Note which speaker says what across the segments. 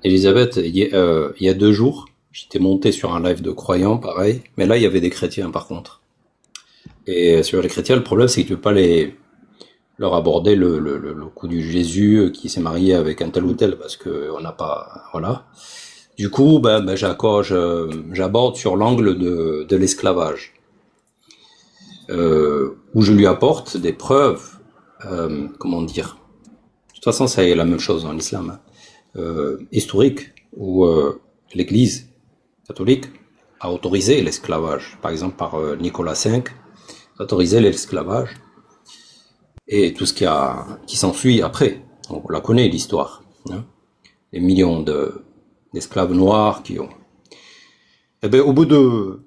Speaker 1: Elisabeth, il y a 2 jours, j'étais monté sur un live de croyants, pareil, mais là, il y avait des chrétiens, par contre. Et sur les chrétiens, le problème, c'est que tu peux pas leur aborder le coup du Jésus qui s'est marié avec un tel ou tel, parce que on n'a pas, voilà. Du coup, j'aborde sur l'angle de l'esclavage, où je lui apporte des preuves, comment dire. De toute façon, c'est la même chose dans l'islam, hein, historique, où l'Église catholique a autorisé l'esclavage. Par exemple, par Nicolas V, a autorisé l'esclavage et tout ce qui s'ensuit après. On la connaît, l'histoire, hein. Les millions d'esclaves noirs qui ont... Eh bien, au bout de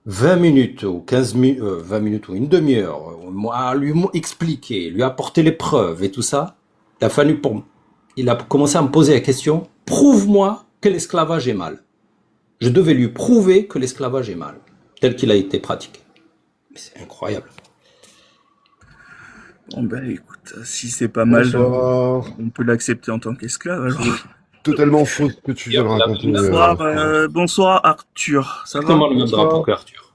Speaker 1: 20 minutes ou 15 minutes, 20 minutes ou une demi-heure, à lui expliquer, lui apporter les preuves et tout ça, il a commencé à me poser la question, prouve-moi que l'esclavage est mal. Je devais lui prouver que l'esclavage est mal, tel qu'il a été pratiqué. Mais c'est incroyable.
Speaker 2: Bon ben écoute, si c'est pas mal,
Speaker 3: Bonsoir.
Speaker 2: on peut l'accepter en tant qu'esclave alors.
Speaker 3: Totalement faux ce que tu viens de raconter.
Speaker 2: Bonsoir Arthur, ça va?
Speaker 1: Exactement le même drapeau qu'Arthur.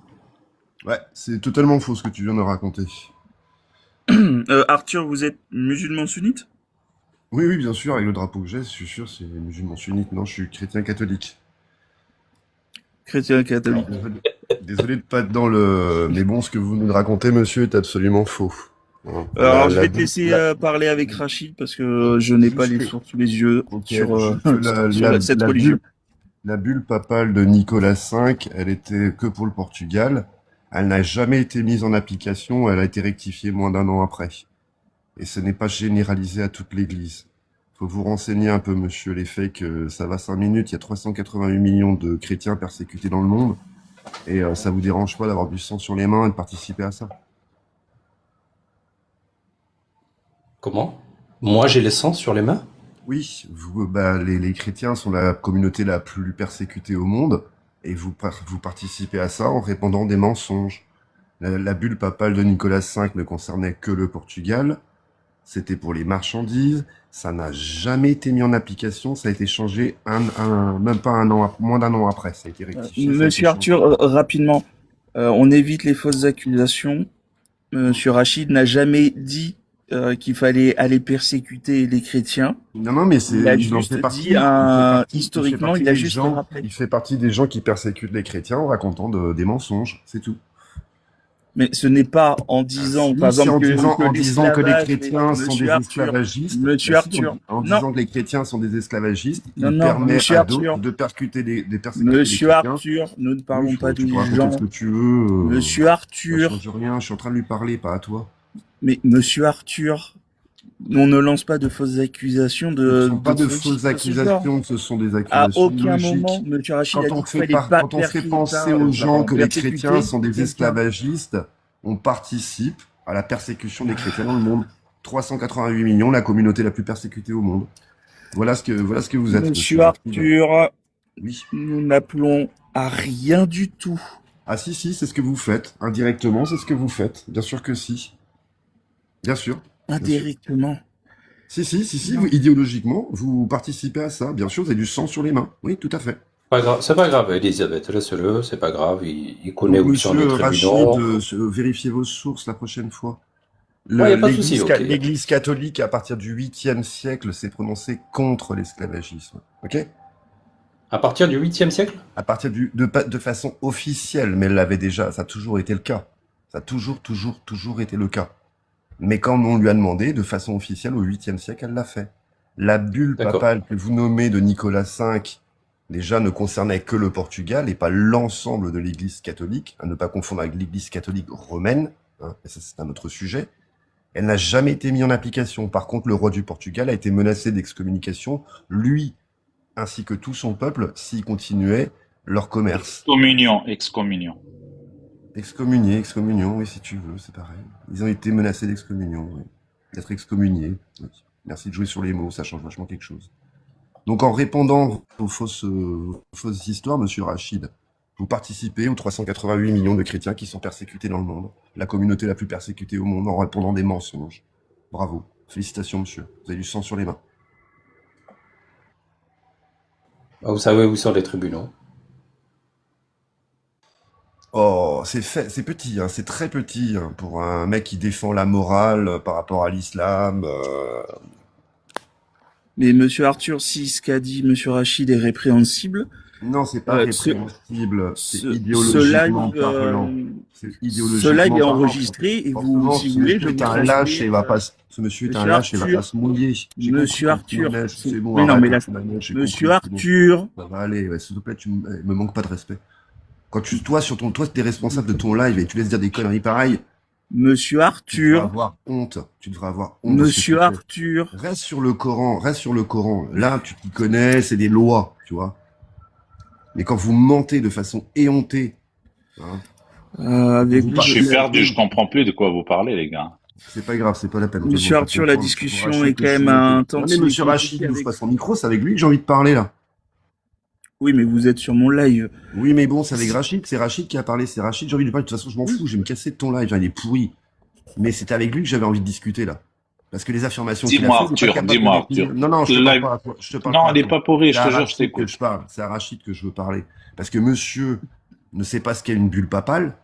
Speaker 3: Ouais, c'est totalement faux ce que tu viens de raconter.
Speaker 2: Arthur, vous êtes musulman sunnite?
Speaker 3: Oui, oui, bien sûr, avec le drapeau que j'ai, je suis sûr, c'est musulman sunnite. Non, je suis chrétien catholique.
Speaker 2: Chrétien catholique.
Speaker 3: Désolé de pas être dans le... Mais bon, ce que vous nous racontez, monsieur, est absolument faux. Hein.
Speaker 2: Alors je vais te laisser parler avec Rachid parce que je n'ai pas les sources sous les yeux sur cette religion.
Speaker 3: La bulle papale de Nicolas V, elle était que pour le Portugal. Elle n'a jamais été mise en application, elle a été rectifiée moins d'1 an après. Et ce n'est pas généralisé à toute l'Église. Faut vous renseigner un peu, monsieur, les faits que ça va 5 minutes, il y a 388 millions de chrétiens persécutés dans le monde, et ça vous dérange pas d'avoir du sang sur les mains et de participer à ça?
Speaker 1: Comment? Moi, j'ai le sang sur les mains?
Speaker 3: Oui, les chrétiens sont la communauté la plus persécutée au monde, et vous participez à ça en répandant des mensonges. La bulle papale de Nicolas V ne concernait que le Portugal, c'était pour les marchandises, ça n'a jamais été mis en application, ça a été changé même pas moins d'1 an après, ça a été rectifié.
Speaker 2: Monsieur Arthur, rapidement, on évite les fausses accusations. Monsieur Rachid n'a jamais dit qu'il fallait aller persécuter les chrétiens.
Speaker 3: Non, mais c'est...
Speaker 2: Il a juste dit, historiquement, il a juste rappelé.
Speaker 3: Il fait partie des gens qui persécutent les chrétiens en racontant des mensonges, c'est tout.
Speaker 2: Mais ce n'est pas en disant, par exemple,
Speaker 3: en disant que les chrétiens sont des esclavagistes.
Speaker 2: Monsieur Arthur,
Speaker 3: en disant que les chrétiens sont des esclavagistes, il
Speaker 2: non,
Speaker 3: permet
Speaker 2: Monsieur
Speaker 3: à
Speaker 2: Arthur,
Speaker 3: d'autres de persécuter des chrétiens.
Speaker 2: Monsieur Arthur, nous ne parlons pas des gens.
Speaker 3: Ce que tu veux.
Speaker 2: Monsieur Arthur.
Speaker 3: Ça change rien, je suis en train de lui parler, pas à toi.
Speaker 2: Mais Monsieur Arthur, on ne lance pas de fausses accusations
Speaker 3: Ce ne sont pas de fausses accusations, ce sont des accusations logiques.
Speaker 2: À aucun moment, Monsieur Rachid
Speaker 3: quand on fait penser aux gens que les chrétiens sont des esclavagistes, on participe à la persécution des chrétiens dans le monde. 388 millions, la communauté la plus persécutée au monde. Voilà ce que vous êtes.
Speaker 2: Monsieur Arthur,
Speaker 3: oui.
Speaker 2: Nous n'appelons à rien du tout.
Speaker 3: Ah si, c'est ce que vous faites. Indirectement, c'est ce que vous faites. Bien sûr que si. Bien sûr.
Speaker 2: Indirectement.
Speaker 3: Si, idéologiquement, vous participez à ça. Bien sûr, vous avez du sang sur les mains. Oui, tout à fait.
Speaker 1: C'est pas grave, Elisabeth, laisse-le, c'est pas grave, il connaît où sont les tribunaux.
Speaker 3: Rachid, vérifiez vos sources la prochaine fois.
Speaker 1: L'Église
Speaker 3: catholique, à partir du 8e siècle, s'est prononcée contre l'esclavagisme. Ok?
Speaker 1: À partir du 8e siècle?
Speaker 3: À partir de façon officielle, mais elle l'avait déjà, ça a toujours été le cas. Ça a toujours été le cas. Mais quand on lui a demandé, de façon officielle, au 8e siècle, elle l'a fait. La bulle papale que vous nommez de Nicolas V, déjà ne concernait que le Portugal et pas l'ensemble de l'Église catholique, à ne pas confondre avec l'Église catholique romaine, hein, et ça c'est un autre sujet. Elle n'a jamais été mise en application. Par contre, le roi du Portugal a été menacé d'excommunication, lui, ainsi que tout son peuple, s'ils continuaient leur commerce.
Speaker 4: Excommunion.
Speaker 3: Excommunion, oui, si tu veux, c'est pareil. Ils ont été menacés d'excommunion, oui. D'être excommuniés. Oui. Merci de jouer sur les mots, ça change vachement quelque chose. Donc en répandant vos fausses histoires, monsieur Rachid, vous participez aux 388 millions de chrétiens qui sont persécutés dans le monde, la communauté la plus persécutée au monde, en répandant des mensonges. Bravo. Félicitations, monsieur. Vous avez du sang sur les mains.
Speaker 1: Vous savez où sont les tribunaux?
Speaker 3: Oh, c'est petit, hein, c'est très petit hein, pour un mec qui défend la morale par rapport à l'islam.
Speaker 2: Mais Monsieur Arthur, si ce qu'a dit Monsieur Rachid est répréhensible,
Speaker 3: Non, c'est pas
Speaker 2: euh, ce,
Speaker 3: répréhensible, c'est
Speaker 2: ce
Speaker 3: idéologiquement
Speaker 2: live,
Speaker 3: parlant. C'est
Speaker 2: ce live
Speaker 3: idéologiquement
Speaker 2: est
Speaker 3: parlant.
Speaker 2: enregistré et vous,
Speaker 3: Forcément,
Speaker 2: si
Speaker 3: ce
Speaker 2: vous voulez, je
Speaker 3: monsieur
Speaker 2: vous
Speaker 3: est un lâche
Speaker 2: transmets,
Speaker 3: et va pas, ce monsieur est un
Speaker 2: Monsieur
Speaker 3: lâche et va pas
Speaker 2: Arthur,
Speaker 3: se mouiller. J'ai compris
Speaker 2: Monsieur
Speaker 3: ton petit
Speaker 2: Arthur,
Speaker 3: manège, c'est bon,
Speaker 2: mais non,
Speaker 3: arrête
Speaker 2: mais
Speaker 3: le
Speaker 2: là,
Speaker 3: petit manège, j'ai
Speaker 2: Monsieur
Speaker 3: compris, c'est bon.
Speaker 2: Arthur,
Speaker 3: Ça va aller, ouais, s'il te plaît, me manque pas de respect. Quand toi, t'es responsable de ton live et tu laisses dire des conneries pareilles,
Speaker 2: Monsieur
Speaker 3: tu devrais
Speaker 2: Arthur,
Speaker 3: avoir honte. Tu devrais avoir honte de ce que tu
Speaker 2: Monsieur
Speaker 3: fais.
Speaker 2: Arthur,
Speaker 3: Reste sur le Coran, reste sur le Coran. Là, tu t'y connais, c'est des lois, tu vois. Mais quand vous mentez de façon éhontée, hein,
Speaker 2: avec
Speaker 3: vous
Speaker 2: vous,
Speaker 4: Je suis
Speaker 3: parlez,
Speaker 4: perdu, je comprends plus de quoi vous parlez, les gars.
Speaker 3: c'est pas grave, c'est pas la peine. On
Speaker 2: Monsieur
Speaker 3: va
Speaker 2: Arthur, la
Speaker 3: comprendre. C'est pour
Speaker 2: discussion
Speaker 3: Rachid
Speaker 2: est
Speaker 3: que
Speaker 2: quand
Speaker 3: je suis
Speaker 2: même un
Speaker 3: monté. Non mais
Speaker 2: tantinet
Speaker 3: monsieur Rachid,
Speaker 2: compliquée
Speaker 3: il ouvre
Speaker 2: avec.
Speaker 3: pas son micro, c'est avec lui que j'ai envie de parler là.
Speaker 2: Oui, mais vous êtes sur mon live.
Speaker 3: Oui mais bon, c'est avec Rachid, c'est Rachid qui a parlé, c'est Rachid, j'ai envie de lui parler. De toute façon, je m'en fous, je vais me casser de ton live, genre, il est pourri. Mais c'était avec lui que j'avais envie de discuter là. Parce que les affirmations qu'il a
Speaker 4: Dis-moi,
Speaker 3: fait, il est pas
Speaker 4: Arthur,
Speaker 3: capable de
Speaker 4: dis-moi,
Speaker 3: les
Speaker 4: Arthur.
Speaker 3: tenir. Non, non, je te
Speaker 4: Le
Speaker 3: parle
Speaker 4: live.
Speaker 3: pas à toi. Je te parle
Speaker 4: Non,
Speaker 3: pas à
Speaker 4: il est
Speaker 3: toi.
Speaker 4: pas pourri,
Speaker 3: C'est
Speaker 4: je
Speaker 3: à
Speaker 4: te jure, je
Speaker 3: Rachid que
Speaker 4: t'écoute.
Speaker 3: je parle. C'est à Rachid que je veux parler. Parce que monsieur ne sait pas ce qu'est une bulle papale.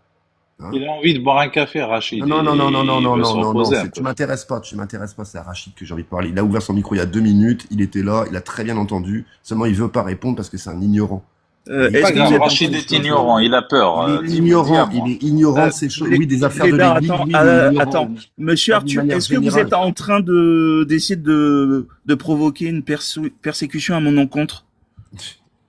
Speaker 3: Hein.
Speaker 4: Il a envie de boire un café, Rachid,
Speaker 3: Non, non, non, non, non,
Speaker 4: et il
Speaker 3: non,
Speaker 4: veut
Speaker 3: non,
Speaker 4: se
Speaker 3: non, non,
Speaker 4: reposer un
Speaker 3: tu
Speaker 4: peu.
Speaker 3: m'intéresses pas, tu m'intéresses pas, c'est à Rachid que j'ai envie de parler. Il a ouvert son micro il y a 2 minutes, il était là, il a très bien entendu, seulement il veut pas répondre parce que c'est un ignorant.
Speaker 2: Euh,
Speaker 3: Il est
Speaker 2: est-ce
Speaker 4: Pas
Speaker 2: que vous
Speaker 4: grave,
Speaker 2: êtes en
Speaker 4: Rachid
Speaker 2: train
Speaker 4: est
Speaker 2: de...
Speaker 4: ignorant, il a peur.
Speaker 3: il est
Speaker 4: Dis-moi, dis à
Speaker 3: ignorant,
Speaker 4: moi.
Speaker 3: il est ignorant de ces choses, oui, des affaires de
Speaker 2: Blédard,
Speaker 3: l'église,
Speaker 2: attends,
Speaker 3: oui, il est ignorant,
Speaker 2: attends. Monsieur
Speaker 3: pas d'une
Speaker 2: Arthur,
Speaker 3: manière
Speaker 2: est-ce que vous
Speaker 3: générale.
Speaker 2: êtes en train d'essayer de provoquer une persécution à mon encontre?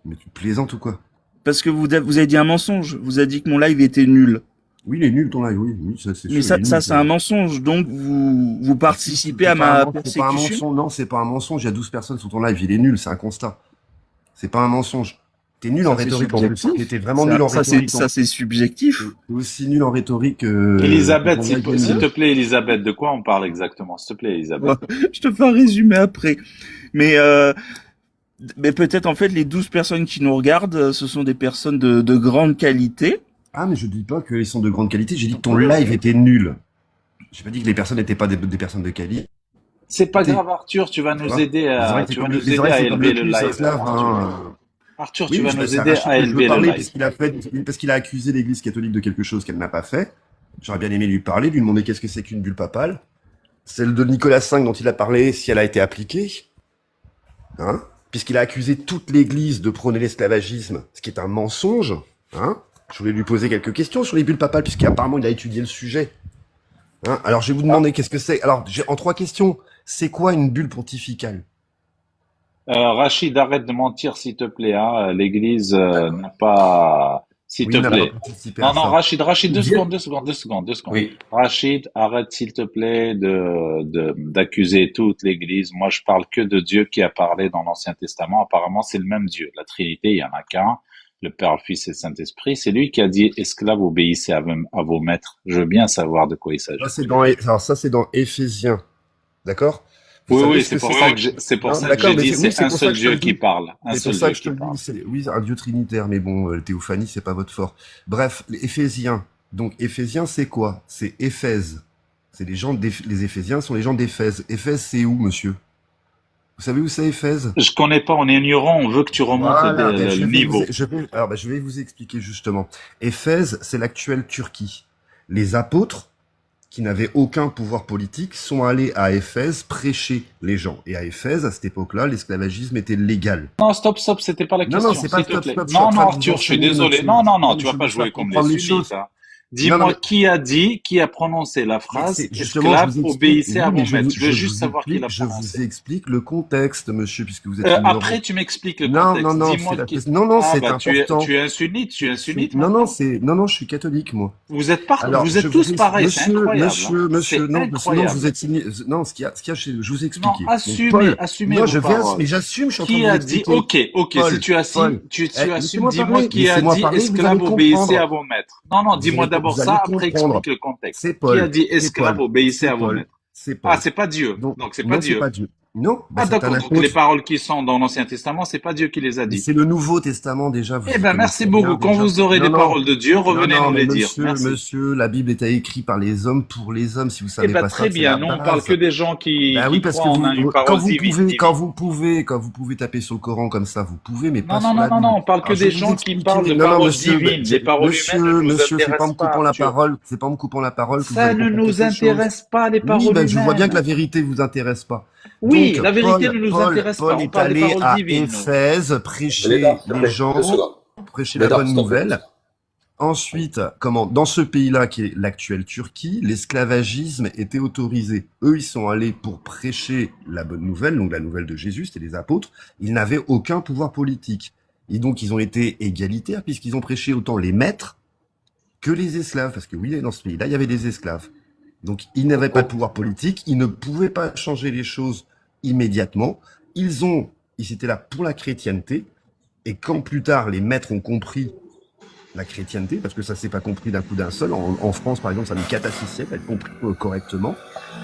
Speaker 3: Mais tu plaisantes ou quoi?
Speaker 2: Parce que vous avez dit un mensonge. Vous avez dit que mon live était nul.
Speaker 3: Oui, il est nul ton live, oui, oui, ça c'est
Speaker 2: Mais
Speaker 3: sûr, il est
Speaker 2: ça
Speaker 3: nul.
Speaker 2: c'est un mensonge. Donc vous participez à
Speaker 3: C'est pas un
Speaker 2: ma
Speaker 3: mensonge, c'est pas un
Speaker 2: persécution.
Speaker 3: mensonge, non, c'est pas un mensonge, il y a 12 personnes sur ton live, il est nul, c'est un constat. C'est pas un mensonge. T'es nul en
Speaker 2: Ça c'est
Speaker 3: rhétorique en plus.
Speaker 2: subjectif.
Speaker 3: T'étais vraiment nul en rhétorique.
Speaker 2: Ça c'est subjectif.
Speaker 3: T'es aussi nul en rhétorique
Speaker 4: Elisabeth,
Speaker 3: ton
Speaker 4: s'il
Speaker 3: live est
Speaker 4: s'il
Speaker 3: nul.
Speaker 4: te plaît, Elisabeth, de quoi on parle exactement? S'il te plaît, Elisabeth.
Speaker 2: Je te fais un résumé après. Mais mais peut-être en fait les 12 personnes qui nous regardent, ce sont des personnes de grande qualité.
Speaker 3: Ah, mais je dis pas qu'ils sont de grande qualité, j'ai dit que ton live était nul. J'ai pas dit que les personnes n'étaient pas des personnes de qualité.
Speaker 4: C'est pas grave, Arthur, tu vas nous aider
Speaker 3: Les
Speaker 4: à,
Speaker 3: oreilles,
Speaker 4: tu
Speaker 3: c'est
Speaker 4: vas
Speaker 3: comme
Speaker 4: nous
Speaker 3: les
Speaker 4: aider
Speaker 3: oreilles,
Speaker 4: à
Speaker 3: c'est comme
Speaker 4: élever
Speaker 3: le
Speaker 4: le
Speaker 3: cul, ça
Speaker 4: live.
Speaker 3: se lave, hein.
Speaker 4: Arthur,
Speaker 3: Oui,
Speaker 4: tu
Speaker 3: mais
Speaker 4: vas nous
Speaker 3: c'est
Speaker 4: aider
Speaker 3: Rachid
Speaker 4: à
Speaker 3: que je veux
Speaker 4: élever le
Speaker 3: parler
Speaker 4: live.
Speaker 3: parce qu'il a accusé l'église catholique de quelque chose qu'elle n'a pas fait. J'aurais bien aimé lui parler, lui demander qu'est-ce que c'est qu'une bulle papale. Celle de Nicolas V dont il a parlé, si elle a été appliquée. Hein? Puisqu'il a accusé toute l'église de prôner l'esclavagisme, ce qui est un mensonge. Hein? Je voulais lui poser quelques questions sur les bulles papales, puisqu'apparemment il a étudié le sujet. Hein? Alors je vais vous demander qu'est-ce que c'est. Alors, en 3 questions. C'est quoi une bulle pontificale?
Speaker 4: Rachid, arrête de mentir, s'il te plaît, hein. L'Église n'a pas... S'il
Speaker 3: Oui,
Speaker 4: te
Speaker 3: mais elle n'a
Speaker 4: plaît.
Speaker 3: pas participé
Speaker 4: Non,
Speaker 3: à
Speaker 4: non,
Speaker 3: ça.
Speaker 4: Rachid, deux
Speaker 1: Bien.
Speaker 4: secondes, deux secondes, deux secondes, deux secondes.
Speaker 1: Oui.
Speaker 4: Rachid, arrête, s'il te plaît, d'accuser toute l'Église. Moi, je parle que de Dieu qui a parlé dans l'Ancien Testament. Apparemment, c'est le même Dieu. La Trinité, il y en a qu'un. Le Père, le Fils et le Saint-Esprit. C'est lui qui a dit, esclaves, obéissez à vos maîtres. Je veux bien savoir de quoi il s'agit.
Speaker 3: Alors ça, c'est dans Éphésiens. D'accord? Vous
Speaker 4: Oui,
Speaker 3: savez
Speaker 4: oui,
Speaker 3: ce
Speaker 4: c'est
Speaker 3: que
Speaker 4: pour
Speaker 3: c'est
Speaker 4: ça
Speaker 3: dans-
Speaker 4: que c'est pour
Speaker 3: Non,
Speaker 4: ça que
Speaker 3: d'accord,
Speaker 4: j'ai
Speaker 3: mais
Speaker 4: dit,
Speaker 3: c'est- oui,
Speaker 4: c'est
Speaker 3: c'est
Speaker 4: un
Speaker 3: pour ça
Speaker 4: seul
Speaker 3: que je te
Speaker 4: Dieu
Speaker 3: le
Speaker 4: qui
Speaker 3: dis.
Speaker 4: parle. Un
Speaker 3: C'est
Speaker 4: seul
Speaker 3: pour ça
Speaker 4: Dieu
Speaker 3: que je te
Speaker 4: qui
Speaker 3: le dis,
Speaker 4: parle.
Speaker 3: oui, un dieu trinitaire, mais bon, le théophanie, c'est pas votre fort. Bref, les Éphésiens. Donc, Éphésiens, c'est quoi? C'est Éphèse. C'est les Éphésiens sont les gens d'Éphèse. Éphèse, c'est où, monsieur? Vous savez où c'est Éphèse?
Speaker 4: Je connais pas, on est ignorant, on veut que tu remontes
Speaker 3: Voilà, ben,
Speaker 4: le niveau.
Speaker 3: je vais vous expliquer justement. Éphèse, c'est l'actuelle Turquie. Les apôtres, qui n'avaient aucun pouvoir politique, sont allés à Éphèse prêcher les gens. Et à Éphèse, à cette époque-là, l'esclavagisme était légal.
Speaker 4: Non, stop, c'était pas la
Speaker 3: Non,
Speaker 4: question,
Speaker 3: non, c'est pas
Speaker 4: s'il te
Speaker 3: stop,
Speaker 4: plaît.
Speaker 3: stop, je suis
Speaker 4: Non,
Speaker 3: en train
Speaker 4: non,
Speaker 3: de vous
Speaker 4: Arthur, je suis
Speaker 3: enseigner,
Speaker 4: désolé.
Speaker 3: monsieur.
Speaker 4: Non, non, non,
Speaker 3: Non,
Speaker 4: tu
Speaker 3: mais
Speaker 4: vas pas
Speaker 3: je veux
Speaker 4: jouer
Speaker 3: faire
Speaker 4: comme les
Speaker 3: comprendre les
Speaker 4: sunnites,
Speaker 3: choses.
Speaker 4: hein.
Speaker 3: Non,
Speaker 4: Dis-moi
Speaker 3: non,
Speaker 4: qui a prononcé la phrase,
Speaker 3: c'est justement, je
Speaker 4: esclaves,
Speaker 3: vous explique.
Speaker 4: obéissez à
Speaker 3: Oui, mais
Speaker 4: vos maîtres. Je veux
Speaker 3: je
Speaker 4: juste
Speaker 3: vous
Speaker 4: savoir qui l'a
Speaker 3: explique, je vous
Speaker 4: prononcé.
Speaker 3: explique le contexte, monsieur, puisque vous êtes ignorant.
Speaker 4: Après, tu m'expliques le
Speaker 3: Non,
Speaker 4: contexte.
Speaker 3: non, non,
Speaker 4: Dis-moi qui...
Speaker 3: non, non,
Speaker 4: Ah,
Speaker 3: c'est
Speaker 4: bah,
Speaker 3: important.
Speaker 4: tu es un sunnite, tu es un sunnite
Speaker 3: Non, non,
Speaker 4: maintenant.
Speaker 3: non, je suis catholique, moi.
Speaker 4: Vous êtes
Speaker 3: Alors,
Speaker 4: vous
Speaker 3: je
Speaker 4: êtes
Speaker 3: vous
Speaker 4: tous
Speaker 3: dis,
Speaker 4: pareils, c'est incroyable, hein. C'est
Speaker 3: non, sinon
Speaker 4: incroyable.
Speaker 3: vous êtes non, je vous ai
Speaker 4: Non,
Speaker 3: expliqué. Donc, Paul,
Speaker 4: assumez
Speaker 3: moi,
Speaker 4: vos paroles.
Speaker 3: mais j'assume, je suis en train
Speaker 4: Qui
Speaker 3: de vous
Speaker 4: a dit,
Speaker 3: expliquer.
Speaker 4: ok,
Speaker 3: Paul,
Speaker 4: si tu assumes,
Speaker 3: Paul,
Speaker 4: tu assumes,
Speaker 3: laissez-moi
Speaker 4: dis-moi
Speaker 3: parler,
Speaker 4: qui a
Speaker 3: laissez-moi
Speaker 4: dit
Speaker 3: parler, vous allez
Speaker 4: esclaves obéissez
Speaker 3: comprendre.
Speaker 4: à vos maîtres. Non, non, dis-moi d'abord
Speaker 3: vous allez
Speaker 4: ça, après
Speaker 3: comprendre.
Speaker 4: explique le contexte.
Speaker 3: C'est
Speaker 4: Qui a
Speaker 3: Paul,
Speaker 4: dit
Speaker 3: c'est
Speaker 4: esclaves
Speaker 3: Paul,
Speaker 4: obéissez
Speaker 3: c'est
Speaker 4: à vos
Speaker 3: Paul,
Speaker 4: maîtres?
Speaker 3: c'est Paul.
Speaker 4: Ah, c'est pas Dieu.
Speaker 3: Donc,
Speaker 4: Donc c'est
Speaker 3: non,
Speaker 4: pas
Speaker 3: c'est
Speaker 4: Dieu.
Speaker 3: pas Dieu. Non,
Speaker 4: Ah,
Speaker 3: c'est un
Speaker 4: d'accord. Donc, les
Speaker 3: apôtre.
Speaker 4: paroles qui sont dans l'Ancien Testament, c'est pas Dieu qui les a
Speaker 3: Mais
Speaker 4: dites.
Speaker 3: c'est le Nouveau Testament déjà, vous
Speaker 4: Eh
Speaker 3: y
Speaker 4: ben, merci
Speaker 3: connaissez rien
Speaker 4: beaucoup. Quand
Speaker 3: déjà.
Speaker 4: vous aurez
Speaker 3: Non,
Speaker 4: des
Speaker 3: non,
Speaker 4: paroles de Dieu,
Speaker 3: non,
Speaker 4: revenez
Speaker 3: non,
Speaker 4: nous
Speaker 3: mais
Speaker 4: les dire.
Speaker 3: monsieur,
Speaker 4: Merci.
Speaker 3: monsieur, la Bible est écrite par les hommes pour les hommes. Si vous
Speaker 4: Eh
Speaker 3: savez
Speaker 4: ben,
Speaker 3: pas ça,
Speaker 4: très
Speaker 3: c'est
Speaker 4: bien.
Speaker 3: la
Speaker 4: Nous, on parle que
Speaker 3: base.
Speaker 4: des gens
Speaker 3: Ben oui,
Speaker 4: qui
Speaker 3: parce
Speaker 4: croient
Speaker 3: que
Speaker 4: en une
Speaker 3: quand
Speaker 4: parole
Speaker 3: vous
Speaker 4: divine,
Speaker 3: pouvez,
Speaker 4: divine.
Speaker 3: quand vous pouvez taper sur le Coran comme ça, vous pouvez, mais
Speaker 4: Non,
Speaker 3: pas
Speaker 4: non,
Speaker 3: sur
Speaker 4: non,
Speaker 3: la
Speaker 4: non, non.
Speaker 3: Bible.
Speaker 4: On parle que
Speaker 3: Alors, je vais
Speaker 4: des
Speaker 3: vous
Speaker 4: gens qui parlent
Speaker 3: expliquer.
Speaker 4: de
Speaker 3: Non, non,
Speaker 4: paroles
Speaker 3: monsieur,
Speaker 4: divines. Les paroles humaines ne nous
Speaker 3: monsieur, c'est pas en me
Speaker 4: intéressent pas,
Speaker 3: coupant la
Speaker 4: Arthur.
Speaker 3: parole, c'est pas en me coupant la parole que vous
Speaker 4: Ça
Speaker 3: allez
Speaker 4: ne
Speaker 3: comprendre
Speaker 4: nous
Speaker 3: quelque chose.
Speaker 4: intéresse pas, les
Speaker 3: Oui,
Speaker 4: paroles
Speaker 3: ben, je vois bien que la
Speaker 4: humaines.
Speaker 3: vérité vous intéresse pas.
Speaker 4: Oui,
Speaker 3: Donc,
Speaker 4: la vérité ne nous intéresse pas.
Speaker 3: Paul
Speaker 4: On
Speaker 3: est
Speaker 4: parle des
Speaker 3: allé
Speaker 4: paroles
Speaker 3: à
Speaker 4: divines, nous.
Speaker 3: Éphèse
Speaker 1: Blédard,
Speaker 3: prêcher
Speaker 1: s'il te
Speaker 3: les
Speaker 1: plaît, 2 secondes.
Speaker 3: gens, prêcher la
Speaker 1: Blédard,
Speaker 3: bonne
Speaker 1: s'il te plaît, 2
Speaker 3: nouvelle.
Speaker 1: secondes.
Speaker 3: Ensuite, dans ce pays-là, qui est l'actuelle Turquie, l'esclavagisme était autorisé. Eux, ils sont allés pour prêcher la bonne nouvelle, donc la nouvelle de Jésus, c'était les apôtres. Ils n'avaient aucun pouvoir politique. Et donc, ils ont été égalitaires, puisqu'ils ont prêché autant les maîtres que les esclaves. Parce que oui, dans ce pays-là, il y avait des esclaves. Donc, ils n'avaient pas de pouvoir politique, ils ne pouvaient pas changer les choses immédiatement. Ils étaient là pour la chrétienté. Et quand plus tard, les maîtres ont compris la chrétienté, parce que ça s'est pas compris d'un coup d'un seul. En France, par exemple, ça a mis 4 à 6 siècles à être compris correctement.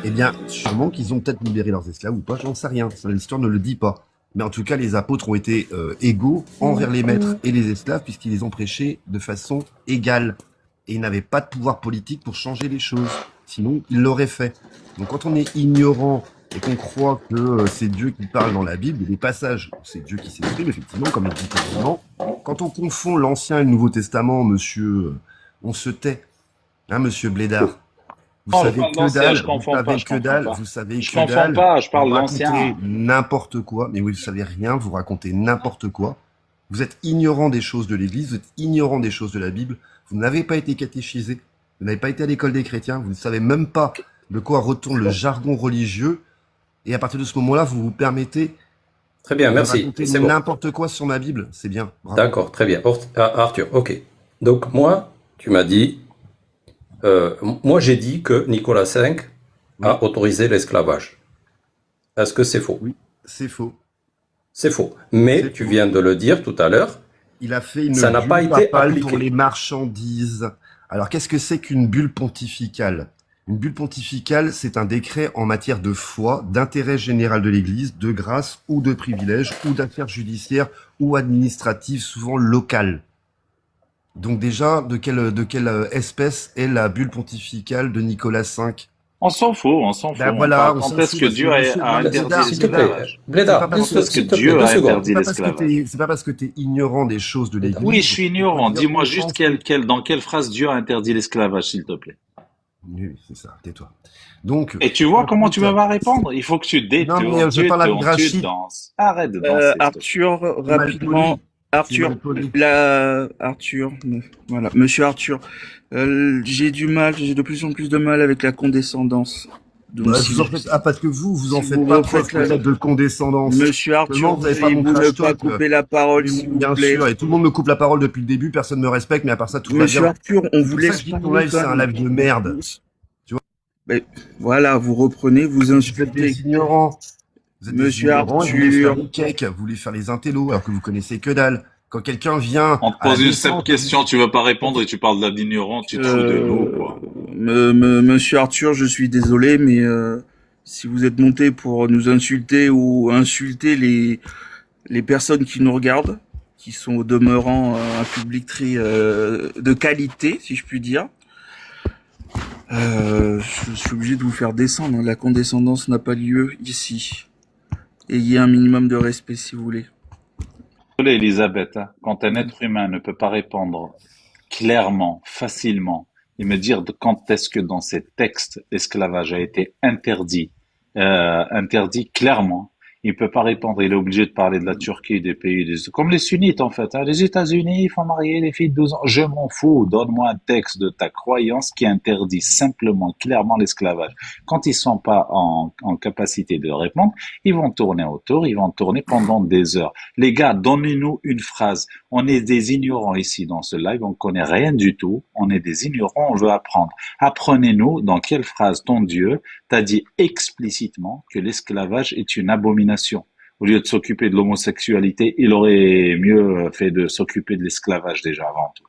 Speaker 3: Eh bien, sûrement qu'ils ont peut-être libéré leurs esclaves ou pas, j'en sais rien. L'histoire ne le dit pas. Mais en tout cas, les apôtres ont été égaux envers les maîtres et les esclaves, puisqu'ils les ont prêchés de façon égale. Et ils n'avaient pas de pouvoir politique pour changer les choses. Sinon, ils l'auraient fait. Donc quand on est ignorant et qu'on croit que c'est Dieu qui parle dans la Bible, il y a des passages où c'est Dieu qui s'exprime, effectivement, comme le dit précédemment. Quand on confond l'Ancien et le Nouveau Testament, monsieur, on se tait, hein, monsieur Blédard. Vous
Speaker 4: Non, je
Speaker 3: savez
Speaker 4: parle
Speaker 3: que
Speaker 4: d'ancien,
Speaker 3: dalle,
Speaker 4: je confonds pas, je confonds pas.
Speaker 3: vous savez
Speaker 4: Je
Speaker 3: que
Speaker 4: confonds
Speaker 3: dalle,
Speaker 4: pas, je parle
Speaker 3: vous
Speaker 4: de
Speaker 3: racontez
Speaker 4: l'ancien.
Speaker 3: n'importe quoi, mais oui, vous savez rien, vous racontez n'importe quoi. Vous êtes ignorant des choses de l'Église, vous êtes ignorant des choses de la Bible, vous n'avez pas été catéchisé, vous n'avez pas été à l'école des chrétiens, vous ne savez même pas de quoi retourne le jargon religieux, et à partir de ce moment-là, vous vous permettez
Speaker 1: Très bien,
Speaker 3: de
Speaker 1: merci.
Speaker 3: raconter
Speaker 1: C'est bon.
Speaker 3: n'importe quoi sur ma Bible, c'est bien. Bravo.
Speaker 1: D'accord, très bien. Arthur, ok. Donc moi, tu m'as dit, moi j'ai dit que Nicolas V a autorisé l'esclavage. Est-ce que c'est faux?
Speaker 3: Oui, c'est faux.
Speaker 1: C'est faux. Mais
Speaker 3: C'est
Speaker 1: tu
Speaker 3: faux.
Speaker 1: viens de le dire tout à l'heure,
Speaker 3: Il a fait une
Speaker 1: ça n'a
Speaker 3: bulle
Speaker 1: pas été
Speaker 3: papale
Speaker 1: appliqué.
Speaker 3: pour les marchandises. Alors, qu'est-ce que c'est qu'une bulle pontificale? Une bulle pontificale, c'est un décret en matière de foi, d'intérêt général de l'Église, de grâce ou de privilège, ou d'affaires judiciaires ou administratives, souvent locales. Donc déjà, de quelle espèce est la bulle pontificale de Nicolas V?
Speaker 4: On s'en fout, on s'en fout.
Speaker 3: Ben
Speaker 4: On
Speaker 3: voilà,
Speaker 4: parle
Speaker 3: on
Speaker 4: quand
Speaker 3: s'en
Speaker 4: est-ce
Speaker 3: fout
Speaker 4: que
Speaker 3: parce
Speaker 4: Dieu
Speaker 3: que
Speaker 4: a,
Speaker 3: monsieur,
Speaker 4: a interdit
Speaker 3: Blédard,
Speaker 1: S'il te plaît,
Speaker 4: l'esclavage.
Speaker 1: Blédard,
Speaker 3: C'est pas parce
Speaker 1: deux,
Speaker 3: que
Speaker 4: Est-ce que
Speaker 1: s'il te plaît,
Speaker 4: Dieu
Speaker 1: 2
Speaker 4: a
Speaker 1: secondes.
Speaker 4: interdit l'esclavage?
Speaker 3: c'est pas parce que t'es ignorant des choses de l'Église.
Speaker 4: Oui, je suis ignorant.
Speaker 3: que tu peux
Speaker 4: Dis-moi
Speaker 3: dire
Speaker 4: juste
Speaker 3: offenser.
Speaker 4: dans quelle phrase Dieu a interdit l'esclavage, s'il te plaît.
Speaker 3: Oui, c'est ça, tais-toi. Donc,
Speaker 4: Et tu vois comment tu
Speaker 3: écoute,
Speaker 4: vas pas répondre? Il faut que tu
Speaker 3: non mais
Speaker 4: détournes,
Speaker 3: je
Speaker 4: tu
Speaker 3: parle à
Speaker 4: tournes, tu
Speaker 3: Rachid,
Speaker 4: danses. Arrête de danser, s'il te plaît.
Speaker 2: Arthur,
Speaker 3: c'est mal
Speaker 2: rapidement.
Speaker 3: poli, c'est
Speaker 2: Arthur,
Speaker 3: mal poli.
Speaker 2: Arthur, voilà, monsieur Arthur, j'ai de plus en plus de mal avec la condescendance. Donc,
Speaker 3: Bah,
Speaker 2: si
Speaker 3: vous en
Speaker 2: vous,
Speaker 3: faites, parce que vous en
Speaker 2: si
Speaker 3: faites
Speaker 2: vous
Speaker 3: pas preuve
Speaker 2: refaites la,
Speaker 3: peut-être de condescendance.
Speaker 2: monsieur
Speaker 3: Seulement,
Speaker 2: Arthur,
Speaker 3: vous n'avez pas mon
Speaker 2: veuillez-vous ne
Speaker 3: crash
Speaker 2: pas
Speaker 3: talk.
Speaker 2: couper la parole,
Speaker 3: Oui,
Speaker 2: s'il vous
Speaker 3: bien
Speaker 2: plaît.
Speaker 3: sûr, et tout le monde me coupe la parole depuis le début, personne ne me respecte, mais à part ça, tout va
Speaker 2: Monsieur
Speaker 3: bien.
Speaker 2: Arthur, on
Speaker 3: C'est
Speaker 2: vous
Speaker 3: pour ça que
Speaker 2: laisse
Speaker 3: je dis que ton
Speaker 2: parler
Speaker 3: live, c'est
Speaker 2: quand
Speaker 3: un
Speaker 2: même.
Speaker 3: live de merde. Tu vois,
Speaker 2: Mais voilà, vous reprenez, vous
Speaker 3: vous êtes
Speaker 2: insultez.
Speaker 3: des ignorants. Vous êtes des
Speaker 2: Monsieur
Speaker 3: ignorants, et vous voulez faire
Speaker 2: Arthur,
Speaker 3: les cakes, vous voulez faire les intellos, alors que vous connaissez que dalle. Quand quelqu'un vient
Speaker 4: On te
Speaker 3: à la
Speaker 4: pose une simple
Speaker 3: descente,
Speaker 4: question, tu veux pas répondre et tu parles de l'ignorant, tu te fous de nous, quoi.
Speaker 2: monsieur Arthur, je suis désolé, mais si vous êtes monté pour nous insulter ou insulter les personnes qui nous regardent, qui sont au demeurant un public très de qualité, si je puis dire, je suis obligé de vous faire descendre. La condescendance n'a pas lieu ici. Ayez un minimum de respect, si vous voulez.
Speaker 4: Désolé, Elisabeth, hein, quand un être humain ne peut pas répondre clairement, facilement, et me dire quand est-ce que dans ces textes l'esclavage a été interdit clairement, il peut pas répondre, il est obligé de parler de la Turquie, des pays, comme les sunnites en fait, hein. Les États-Unis, ils font marier les filles de 12 ans. Je m'en fous, donne-moi un texte de ta croyance qui interdit simplement, clairement l'esclavage. Quand ils sont pas en capacité de répondre, ils vont tourner autour, ils vont tourner pendant des heures. Les gars, donnez-nous une phrase. On est des ignorants ici dans ce live, on connaît rien du tout, on est des ignorants, on veut apprendre. Apprenez-nous dans quelle phrase ton Dieu t'a dit explicitement que l'esclavage est une abomination. Au lieu de s'occuper de l'homosexualité, il aurait mieux fait de s'occuper de l'esclavage déjà avant tout.